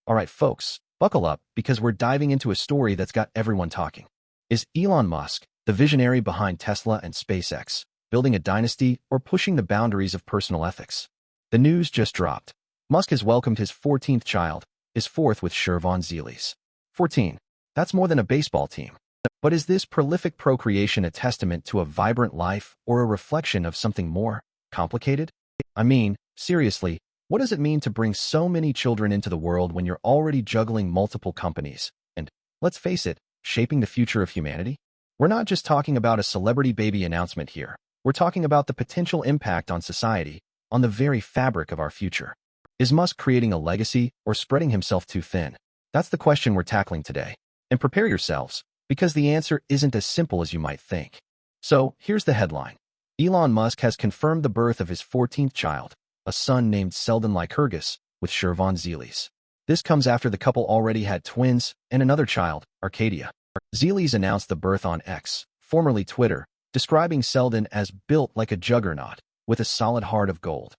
All right, folks, buckle up because we're diving into a story that's got everyone talking. Is Elon Musk, the visionary behind Tesla and SpaceX, building a dynasty or pushing the boundaries of personal ethics? The news just dropped. Musk has welcomed his 14th child, his fourth with Shervon Zeles. 14. That's more than a baseball team. But is this prolific procreation a testament to a vibrant life or a reflection of something more complicated? I mean, seriously, what does it mean to bring so many children into the world when you're already juggling multiple companies and, let's face it, shaping the future of humanity? We're not just talking about a celebrity baby announcement here. We're talking about the potential impact on society, on the very fabric of our future. Is Musk creating a legacy or spreading himself too thin? That's the question we're tackling today. And prepare yourselves, because the answer isn't as simple as you might think. So, here's the headline. Elon Musk has confirmed the birth of his 14th child, a son named Sheldon Lycurgus, with Shervon Zeles. This comes after the couple already had twins and another child, Arcadia. Zeles announced the birth on X, formerly Twitter, describing Sheldon as built like a juggernaut, with a solid heart of gold.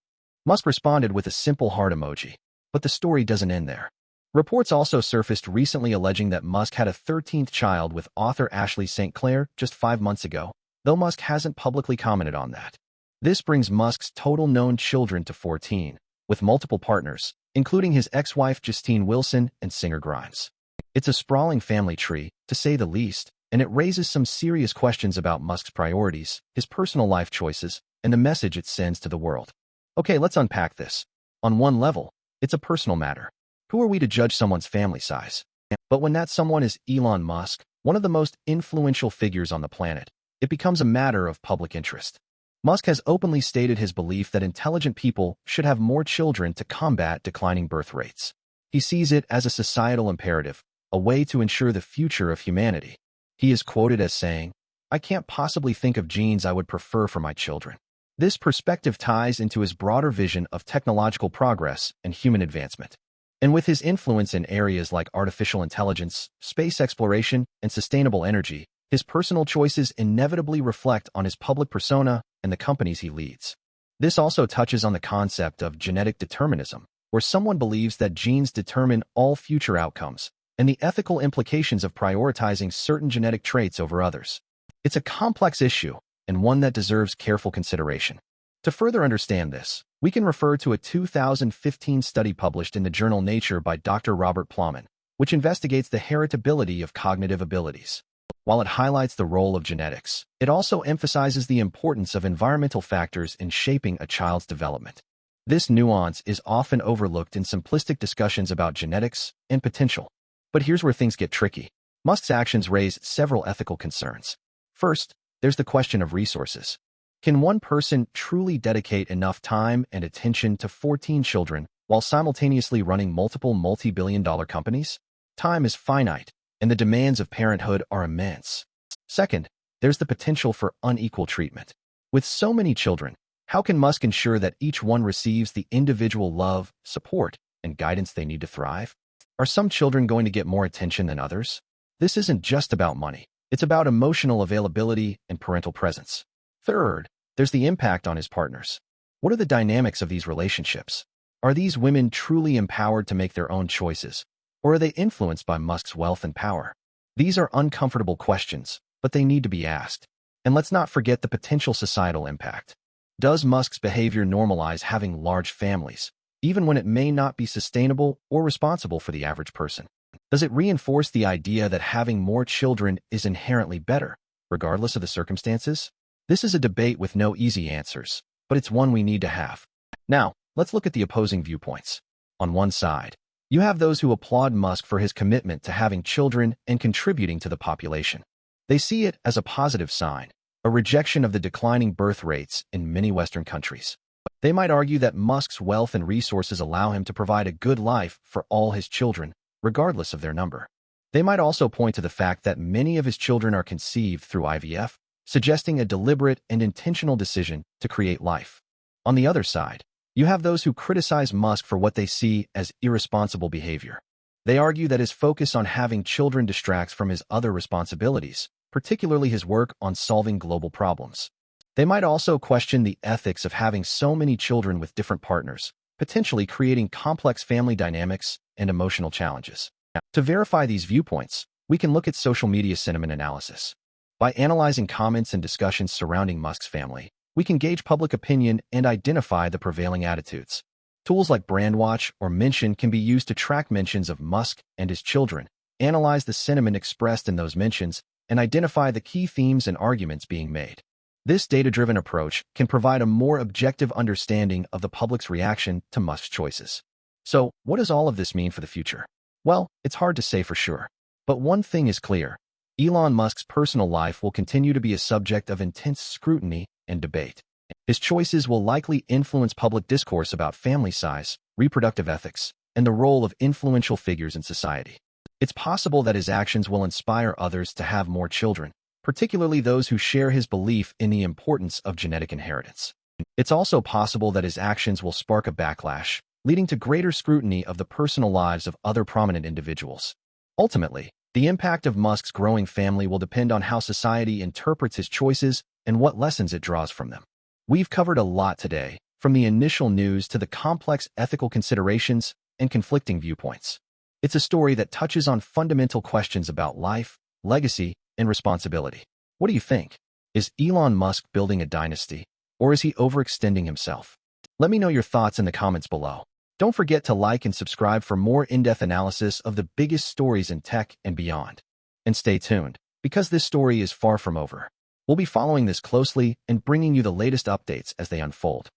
Musk responded with a simple heart emoji. But the story doesn't end there. Reports also surfaced recently alleging that Musk had a 13th child with author Ashley St. Clair just 5 months ago, though Musk hasn't publicly commented on that. This brings Musk's total known children to 14, with multiple partners, including his ex-wife Justine Wilson and singer Grimes. It's a sprawling family tree, to say the least, and it raises some serious questions about Musk's priorities, his personal life choices, and the message it sends to the world. Okay, let's unpack this. On one level, it's a personal matter. Who are we to judge someone's family size? But when that someone is Elon Musk, one of the most influential figures on the planet, it becomes a matter of public interest. Musk has openly stated his belief that intelligent people should have more children to combat declining birth rates. He sees it as a societal imperative, a way to ensure the future of humanity. He is quoted as saying, "I can't possibly think of genes I would prefer for my children." This perspective ties into his broader vision of technological progress and human advancement. And with his influence in areas like artificial intelligence, space exploration, and sustainable energy, his personal choices inevitably reflect on his public persona and the companies he leads. This also touches on the concept of genetic determinism, where someone believes that genes determine all future outcomes, and the ethical implications of prioritizing certain genetic traits over others. It's a complex issue, and one that deserves careful consideration. To further understand this, we can refer to a 2015 study published in the journal Nature by Dr. Robert Plowman, which investigates the heritability of cognitive abilities. While it highlights the role of genetics, it also emphasizes the importance of environmental factors in shaping a child's development. This nuance is often overlooked in simplistic discussions about genetics and potential. But here's where things get tricky. Musk's actions raise several ethical concerns. First, there's the question of resources. Can one person truly dedicate enough time and attention to 14 children while simultaneously running multiple multi-billion-dollar companies? Time is finite, and the demands of parenthood are immense. Second, there's the potential for unequal treatment. With so many children, how can Musk ensure that each one receives the individual love, support, and guidance they need to thrive? Are some children going to get more attention than others? This isn't just about money. It's about emotional availability and parental presence. Third, there's the impact on his partners. What are the dynamics of these relationships? Are these women truly empowered to make their own choices? Or are they influenced by Musk's wealth and power? These are uncomfortable questions, but they need to be asked. And let's not forget the potential societal impact. Does Musk's behavior normalize having large families, even when it may not be sustainable or responsible for the average person? Does it reinforce the idea that having more children is inherently better, regardless of the circumstances? This is a debate with no easy answers, but it's one we need to have. Now, let's look at the opposing viewpoints. On one side, you have those who applaud Musk for his commitment to having children and contributing to the population. They see it as a positive sign, a rejection of the declining birth rates in many Western countries. They might argue that Musk's wealth and resources allow him to provide a good life for all his children, regardless of their number. They might also point to the fact that many of his children are conceived through IVF, suggesting a deliberate and intentional decision to create life. On the other side, you have those who criticize Musk for what they see as irresponsible behavior. They argue that his focus on having children distracts from his other responsibilities, particularly his work on solving global problems. They might also question the ethics of having so many children with different partners, potentially creating complex family dynamics and emotional challenges. To verify these viewpoints, we can look at social media sentiment analysis. By analyzing comments and discussions surrounding Musk's family, we can gauge public opinion and identify the prevailing attitudes. Tools like Brandwatch or Mention can be used to track mentions of Musk and his children, analyze the sentiment expressed in those mentions, and identify the key themes and arguments being made. This data-driven approach can provide a more objective understanding of the public's reaction to Musk's choices. So, what does all of this mean for the future? Well, it's hard to say for sure. But one thing is clear. Elon Musk's personal life will continue to be a subject of intense scrutiny and debate. His choices will likely influence public discourse about family size, reproductive ethics, and the role of influential figures in society. It's possible that his actions will inspire others to have more children, particularly those who share his belief in the importance of genetic inheritance. It's also possible that his actions will spark a backlash, leading to greater scrutiny of the personal lives of other prominent individuals. Ultimately, the impact of Musk's growing family will depend on how society interprets his choices and what lessons it draws from them. We've covered a lot today, from the initial news to the complex ethical considerations and conflicting viewpoints. It's a story that touches on fundamental questions about life, legacy, and responsibility. What do you think? Is Elon Musk building a dynasty, or is he overextending himself? Let me know your thoughts in the comments below. Don't forget to like and subscribe for more in-depth analysis of the biggest stories in tech and beyond. And stay tuned, because this story is far from over. We'll be following this closely and bringing you the latest updates as they unfold.